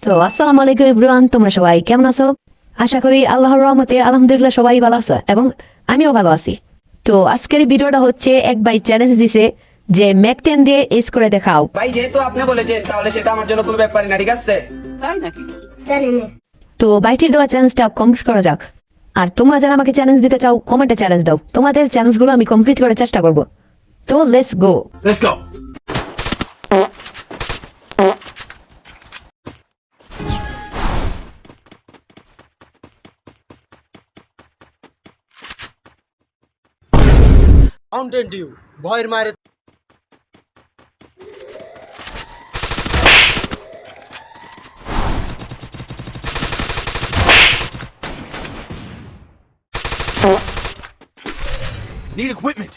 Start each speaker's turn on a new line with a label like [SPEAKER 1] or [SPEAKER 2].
[SPEAKER 1] তো আসসালামু আলাইকুম এভরিওয়ান, তোমরা সবাই কেমন আছো? আশা করি আল্লাহর রহমতে আলহামদুলিল্লাহ সবাই ভালো আছে এবং আমিও ভালো আছি। তো আজকের ভিডিওটা হচ্ছে এক ভাই চ্যালেঞ্জ দিছে যে ম্যাক 10 দিয়ে এস করে দেখাও।
[SPEAKER 2] ভাই যেহেতু আপনি বলেছেন তাহলে সেটা আমার জন্য কোনো ব্যাপারই না, ঠিক আছে?
[SPEAKER 3] তাই নাকি?
[SPEAKER 1] তো বাইটির দেওয়া চ্যালেঞ্জটা কমপ্লিট করা যাক। আর তোমরা যারা আমাকে চ্যালেঞ্জ দিতে চাও কমেন্টে চ্যালেঞ্জ দাও, তোমাদের চ্যালেঞ্জগুলো আমি কমপ্লিট করার চেষ্টা করব। তো let's go.
[SPEAKER 2] Let's go.
[SPEAKER 4] Mountain Dew ভয়ের মায়ের
[SPEAKER 2] Need equipment.